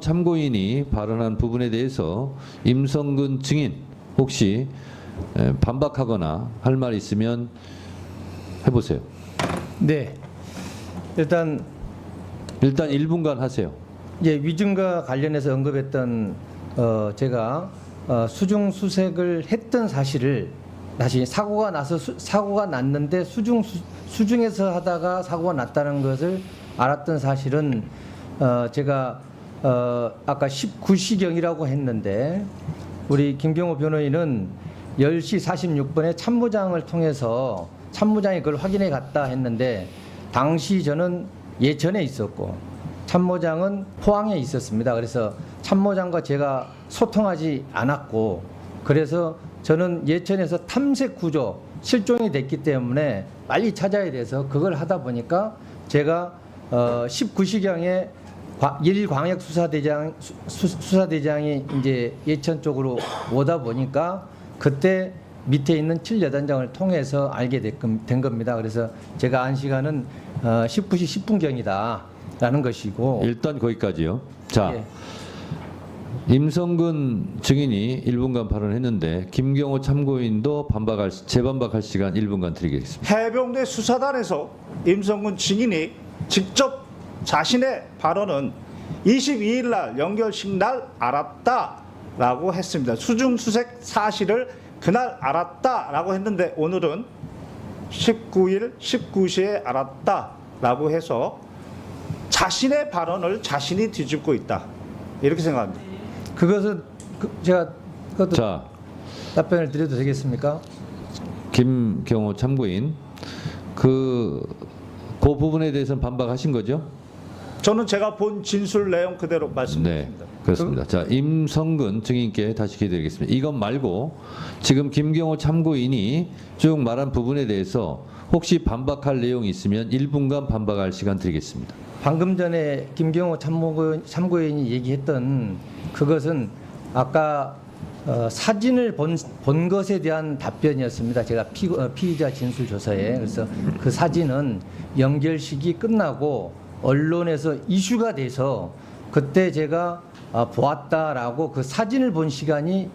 참고인이 발언한 부분에 대해서 임성근 증인 혹시 반박하거나 할 말 있으면 해보세요. 네. 일단 1분간 하세요. 예, 위증과 관련해서 언급했던 제가 수중 수색을 했던 사실을 다시 사고가 나서 사고가 났는데 수중에서 하다가 사고가 났다는 것을 알았던 사실은 제가 아까 19시경이라고 했는데 우리 김경호 변호인은 10시 46분에 참모장을 통해서 참모장이 그걸 확인해 갔다 했는데 당시 저는 예천에 있었고 참모장은 포항에 있었습니다. 그래서 참모장과 제가 소통하지 않았고 그래서 저는 예천에서 탐색 구조 실종이 됐기 때문에 빨리 찾아야 돼서 그걸 하다 보니까 제가 19시경에 수사대장이 이제 예천 쪽으로 오다 보니까 그때 밑에 있는 7여단장을 통해서 알게 된 겁니다. 그래서 제가 안 시간은 19시 10분경이다라는 것이고 일단 거기까지요. 자, 예. 임성근 증인이 1분간 발언했는데 김경호 참고인도 재반박할 시간 1분간 드리겠습니다. 해병대 수사단에서 임성근 증인이 직접 자신의 발언은 22일 날 연결식 날 알았다라고 했습니다. 수중 수색 사실을 그날 알았다라고 했는데 오늘은 19일 19시에 알았다라고 해서 자신의 발언을 자신이 뒤집고 있다. 이렇게 생각합니다. 그것은 제가 그것도 자, 답변을 드려도 되겠습니까? 김경호 참고인 그 부분에 대해서는 반박하신 거죠? 저는 제가 본 진술 내용 그대로 네, 말씀드립니다. 그렇습니다. 자, 임성근 증인께 다시 기회 드리겠습니다. 이것 말고 지금 김경호 참고인이 쭉 말한 부분에 대해서 혹시 반박할 내용이 있으면 1분간 반박할 시간 드리겠습니다. 방금 전에 김경호 참고인이 얘기했던 그것은 아까 사진을 본 것에 대한 답변이었습니다. 제가 피의자 진술 조사에. 그래서 그 사진은 연결식이 끝나고 언론에서 이슈가 돼서 그때 제가 보았다라고 그 사진을 본 시간이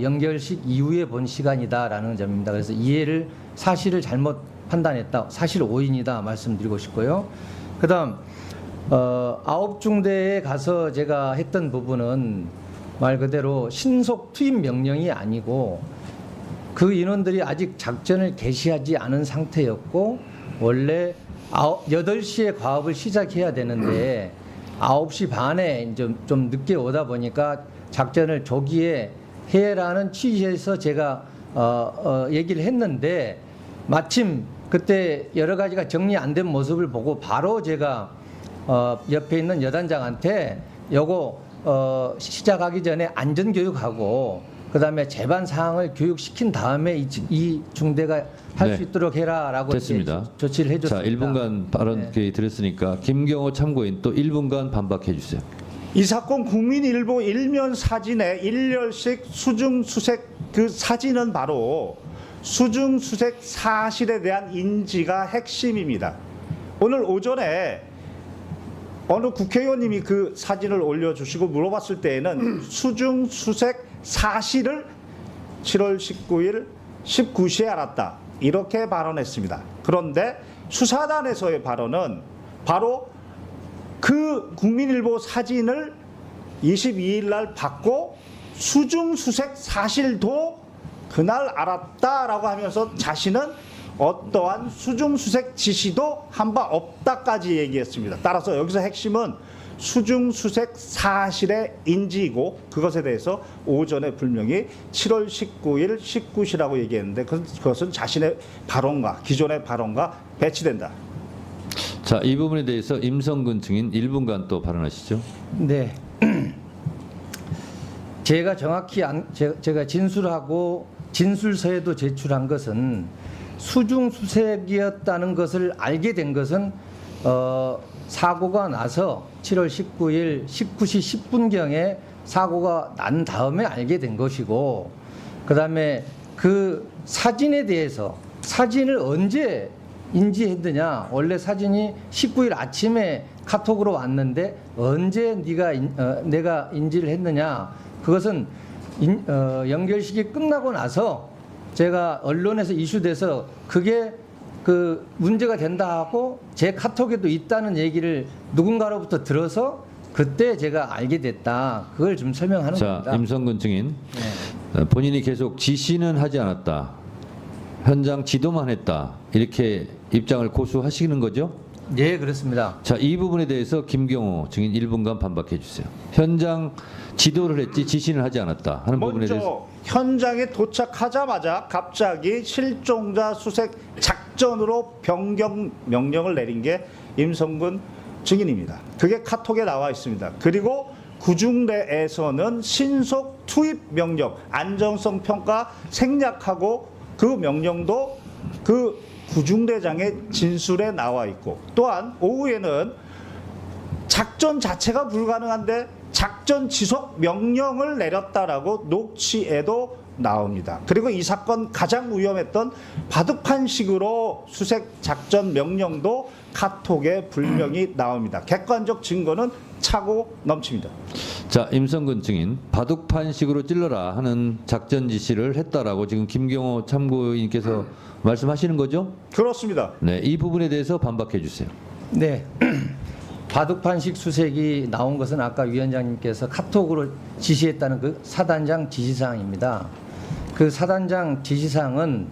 연결식 이후에 본 시간이다라는 점입니다. 그래서 사실을 잘못 판단했다. 사실 오인이다 말씀드리고 싶고요. 그다음 9중대에 가서 제가 했던 부분은 말 그대로 신속 투입 명령이 아니고 그 인원들이 아직 작전을 개시하지 않은 상태였고 원래 8시에 과업을 시작해야 되는데 9시 반에 좀 늦게 오다 보니까 작전을 조기에 해라는 취지에서 제가 얘기를 했는데 마침 그때 여러 가지가 정리 안 된 모습을 보고 바로 제가 옆에 있는 여단장한테 요거 시작하기 전에 안전교육하고 그다음에 재반 사항을 교육시킨 다음에 이 중대가 할 수 있도록 해라라고 됐습니다. 조치를 해줬습니다. 자, 1분간 발언 기회 드렸으니까 김경호 참고인 또 1분간 반박해 주세요. 이 사건 국민일보 일면 사진의 일렬식 수중 수색 그 사진은 바로 수중 수색 사실에 대한 인지가 핵심입니다. 오늘 오전에 어느 국회의원님이 그 사진을 올려주시고 물어봤을 때에는 수중 수색 사실을 7월 19일 19시에 알았다. 이렇게 발언했습니다. 그런데 수사단에서의 발언은 바로 그 국민일보 사진을 22일 날 받고 수중 수색 사실도 그날 알았다라고 하면서 자신은 어떠한 수중 수색 지시도 한 바 없다까지 얘기했습니다. 따라서 여기서 핵심은 수중 수색 사실의 인지이고 그것에 대해서 오전에 분명히 7월 19일 19시라고 얘기했는데 그것은 자신의 발언과 기존의 발언과 배치된다. 자, 이 부분에 대해서 임성근 증인 1분간 또 발언하시죠. 네. 제가 정확히 제가 진술하고 진술서에도 제출한 것은 수중 수색이었다는 것을 알게 된 것은 사고가 나서 7월 19일 19시 10분경에 사고가 난 다음에 알게 된 것이고 그다음에 그 사진에 대해서 사진을 언제 인지했느냐? 원래 사진이 19일 아침에 카톡으로 왔는데 언제 내가 인지를 했느냐? 그것은 연결식이 끝나고 나서 제가 언론에서 이슈돼서 그게 그 문제가 된다 하고 제 카톡에도 있다는 얘기를 누군가로부터 들어서 그때 제가 알게 됐다. 그걸 좀 설명하는 자, 겁니다. 임성근 증인. 네. 본인이 계속 지시는 하지 않았다. 현장 지도만 했다. 이렇게 입장을 고수하시는 거죠? 예, 그렇습니다. 자, 이 부분에 대해서 김경호 증인 1분간 반박해 주세요. 현장 지도를 했지 지시는 하지 않았다 하는 부분에 대해서. 먼저 현장에 도착하자마자 갑자기 실종자 수색 작전으로 변경 명령을 내린 게 임성근 증인입니다. 그게 카톡에 나와 있습니다. 그리고 구중대에서는 신속 투입 명령, 안정성 평가 생략하고 그 명령도 그 구중대장의 진술에 나와 있고, 또한 오후에는 작전 자체가 불가능한데 작전 지속 명령을 내렸다라고 녹취에도 나옵니다. 그리고 이 사건 가장 위험했던 바둑판식으로 수색 작전 명령도 카톡에 분명히 나옵니다. 객관적 증거는 차고 넘칩니다. 자, 임성근 증인, 바둑판식으로 찔러라 하는 작전 지시를 했다라고 지금 김경호 참고인께서 말씀하시는 거죠? 그렇습니다. 네, 이 부분에 대해서 반박해 주세요. 네. 바둑판식 수색이 나온 것은 아까 위원장님께서 카톡으로 지시했다는 그 사단장 지시사항입니다. 그 사단장 지시사항은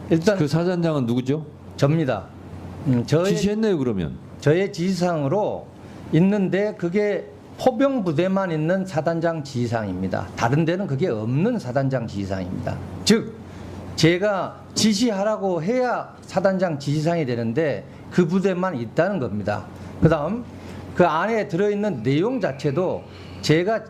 일단 그 사단장은 누구죠? 접니다. 지시했네요, 그러면. 저의 지시사항으로 있는데 그게 포병 부대만 있는 사단장 지시사항입니다. 다른 데는 그게 없는 사단장 지시사항입니다. 즉 제가 지시하라고 해야 사단장 지시사항이 되는데 그 부대만 있다는 겁니다. 그다음 그 안에 들어있는 내용 자체도 제가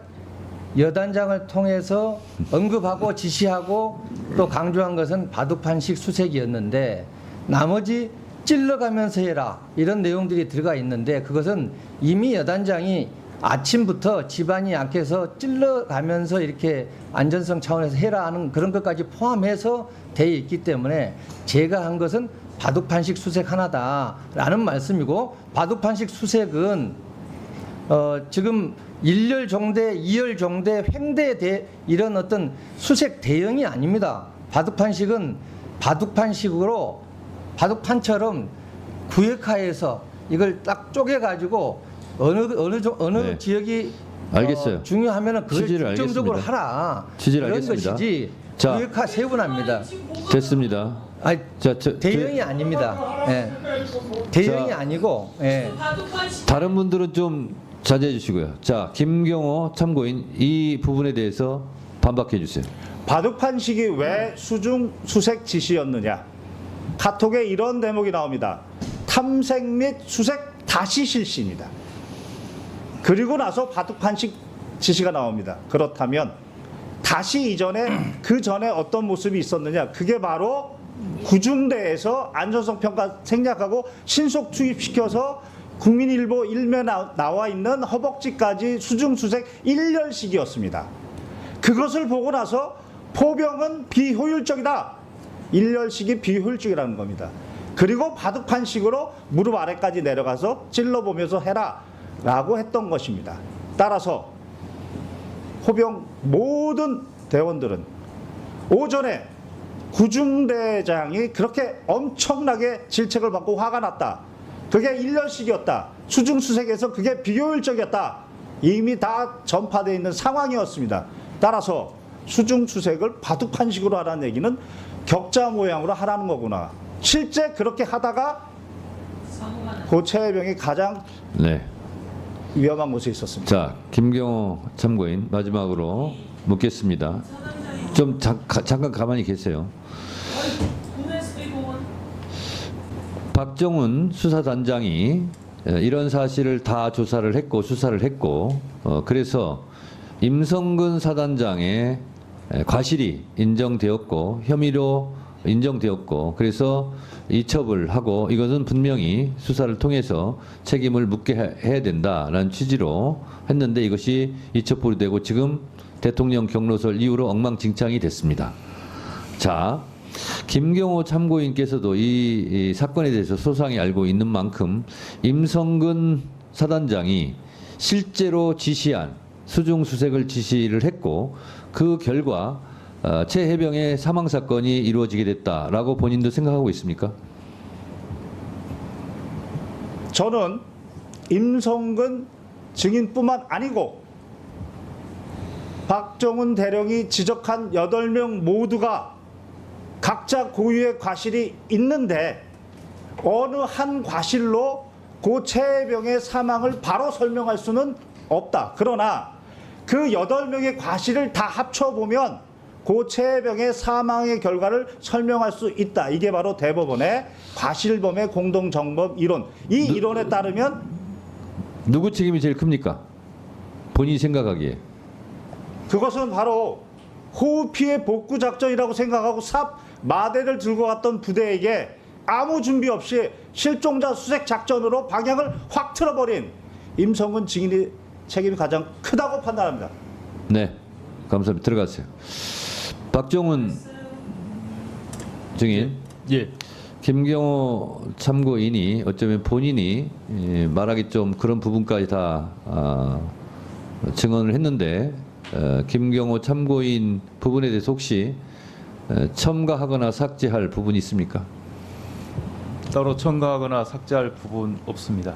여단장을 통해서 언급하고 지시하고 또 강조한 것은 바둑판식 수색이었는데 나머지 찔러가면서 해라 이런 내용들이 들어가 있는데 그것은 이미 여단장이 아침부터 집안이 약해서 찔러가면서 이렇게 안전성 차원에서 해라 하는 그런 것까지 포함해서 돼 있기 때문에 제가 한 것은 바둑판식 수색 하나다라는 말씀이고, 바둑판식 수색은 지금 1열 종대, 2열 종대, 횡대 이런 어떤 수색 대형이 아닙니다. 바둑판식은 바둑판식으로 바둑판처럼 구역화해서 이걸 딱 쪼개가지고 어느 네. 지역이 알겠어요. 중요하면은 그걸 취지를 집중적으로 알겠습니다. 하라. 취지를 이런 알겠습니다. 것이지 자. 구역화 세분합니다. 됐습니다. 아니, 자, 대형이 아닙니다. 예. 대형이 자. 아니고 예. 다른 분들은 좀 자제해 주시고요. 자, 김경호 참고인 이 부분에 대해서 반박해 주세요. 바둑판식이 왜 수중 수색 지시였느냐? 카톡에 이런 대목이 나옵니다. 탐색 및 수색 다시 실시입니다. 그리고 나서 바둑판식 지시가 나옵니다. 그렇다면 다시 이전에 그 전에 어떤 모습이 있었느냐? 그게 바로 구중대에서 안전성 평가 생략하고 신속 투입시켜서 국민일보 일면에 나와 있는 허벅지까지 수중수색 1열식이었습니다. 그것을 보고 나서 포병은 비효율적이다. 1열식이 비효율적이라는 겁니다. 그리고 바둑판식으로 무릎 아래까지 내려가서 찔러보면서 해라 라고 했던 것입니다. 따라서 포병 모든 대원들은 오전에 구중대장이 그렇게 엄청나게 질책을 받고 화가 났다. 그게 1년씩이었다. 수중수색에서 그게 비효율적이었다. 이미 다 전파되어 있는 상황이었습니다. 따라서 수중수색을 바둑판식으로 하라는 얘기는 격자 모양으로 하라는 거구나. 실제 그렇게 하다가 고최해병이 가장 네. 위험한 곳에 있었습니다. 자, 김경호 참고인 마지막으로 묻겠습니다. 좀 잠깐 가만히 계세요. 박정훈 수사단장이 이런 사실을 다 조사를 했고 수사를 했고 그래서 임성근 사단장의 과실이 인정되었고 혐의로 인정되었고 그래서 이첩을 하고 이것은 분명히 수사를 통해서 책임을 묻게 해야 된다라는 취지로 했는데 이것이 이첩불이 되고 지금 대통령 경로설 이후로 엉망진창이 됐습니다. 자, 김경호 참고인께서도 이 사건에 대해서 소상히 알고 있는 만큼 임성근 사단장이 실제로 지시한 수중 수색을 지시를 했고 그 결과 최 해병의 사망 사건이 이루어지게 됐다라고 본인도 생각하고 있습니까? 저는 임성근 증인뿐만 아니고 박정훈 대령이 지적한 8명 모두가 각자 고유의 과실이 있는데 어느 한 과실로 고 최해병의 사망을 바로 설명할 수는 없다. 그러나 그 8명의 과실을 다 합쳐보면 고 최해병의 사망의 결과를 설명할 수 있다. 이게 바로 대법원의 과실범의 공동정범 이론. 이 이론에 따르면 누구 책임이 제일 큽니까? 본인이 생각하기에. 그것은 바로 호우 피해 복구 작전이라고 생각하고 삽 마대를 들고 갔던 부대에게 아무 준비 없이 실종자 수색 작전으로 방향을 확 틀어버린 임성근 증인의 책임이 가장 크다고 판단합니다. 네, 감사합니다. 들어가세요. 박정훈 증인. 예. 김경호 참고인이 어쩌면 본인이 말하기 좀 그런 부분까지 다 증언을 했는데 김경호 참고인 부분에 대해서 혹시 첨가하거나 삭제할 부분이 있습니까? 따로 첨가하거나 삭제할 부분 없습니다.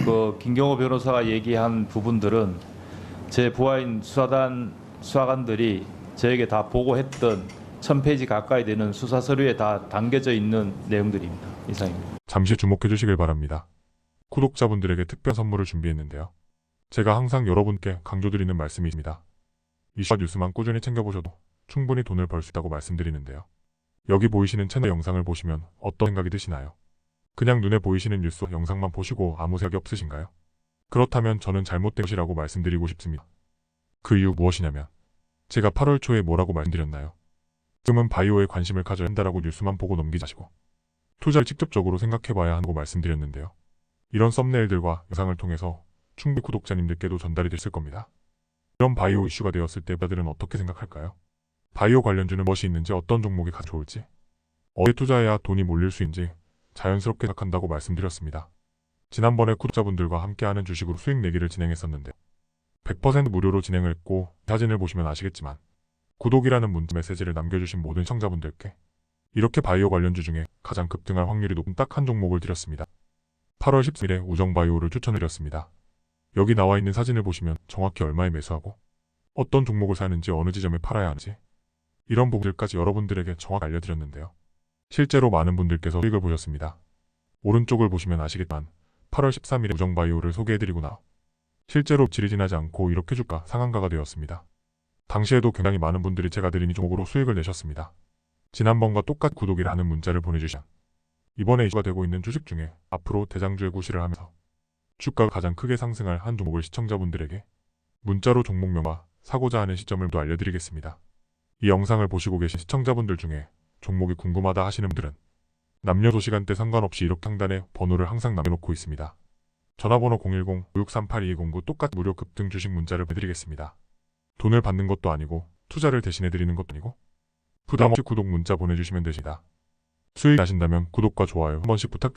그 김경호 변호사가 얘기한 부분들은 제 부하인 수사관들이 저에게 다 보고했던 1000페이지 가까이 되는 수사 서류에 다 담겨져 있는 내용들입니다. 이상입니다. 잠시 주목해 주시길 바랍니다. 구독자분들에게 특별 선물을 준비했는데요. 제가 항상 여러분께 강조드리는 말씀이 있습니다. 이슈와 뉴스만 꾸준히 챙겨보셔도 충분히 돈을 벌 수 있다고 말씀드리는데요. 여기 보이시는 채널 영상을 보시면 어떤 생각이 드시나요? 그냥 눈에 보이시는 뉴스 영상만 보시고 아무 생각이 없으신가요? 그렇다면 저는 잘못된 것이라고 말씀드리고 싶습니다. 그 이유 무엇이냐면 제가 8월 초에 뭐라고 말씀드렸나요? 지금은 바이오에 관심을 가져야 한다라고 뉴스만 보고 넘기지 마시고 투자를 직접적으로 생각해봐야 한다고 말씀드렸는데요. 이런 썸네일들과 영상을 통해서 충분히 구독자님들께도 전달이 됐을 겁니다. 이런 바이오 이슈가 되었을 때 부자들은 어떻게 생각할까요? 바이오 관련주는 무엇이 있는지 어떤 종목이 가장 좋을지 어디에 투자해야 돈이 몰릴 수 있는지 자연스럽게 생각한다고 말씀드렸습니다. 지난번에 구독자분들과 함께하는 주식으로 수익 내기를 진행했었는데 100% 무료로 진행을 했고 사진을 보시면 아시겠지만 구독이라는 문자 메시지를 남겨주신 모든 시청자분들께 이렇게 바이오 관련주 중에 가장 급등할 확률이 높은 딱 한 종목을 드렸습니다. 8월 13일에 우정바이오를 추천드렸습니다. 여기 나와 있는 사진을 보시면 정확히 얼마에 매수하고 어떤 종목을 사는지 어느 지점에 팔아야 하는지 이런 부분들까지 여러분들에게 정확히 알려드렸는데요. 실제로 많은 분들께서 수익을 보셨습니다. 오른쪽을 보시면 아시겠지만 8월 13일에 우정바이오를 소개해드리고 나 실제로 질이 지나지 않고 이렇게 주가 상한가가 되었습니다. 당시에도 굉장히 많은 분들이 제가 드린 이 종목으로 수익을 내셨습니다. 지난번과 똑같이 구독이라는 문자를 보내주신 이번에 이슈가 되고 있는 주식 중에 앞으로 대장주의 구실을 하면서 주가가 가장 크게 상승할 한 종목을 시청자분들에게 문자로 종목명과 사고자 하는 시점을 또 알려드리겠습니다. 이 영상을 보시고 계신 시청자분들 중에 종목이 궁금하다 하시는 분들은 남녀도 시간대 상관없이 이렇게 상단에 번호를 항상 남겨놓고 있습니다. 전화번호 010-5638-2209 똑같이 무료 급등 주식 문자를 해드리겠습니다. 돈을 받는 것도 아니고 투자를 대신해드리는 것도 아니고 부담없이 구독 문자 보내주시면 되십니다. 수익 나신다면 구독과 좋아요 한 번씩 부탁드립니다.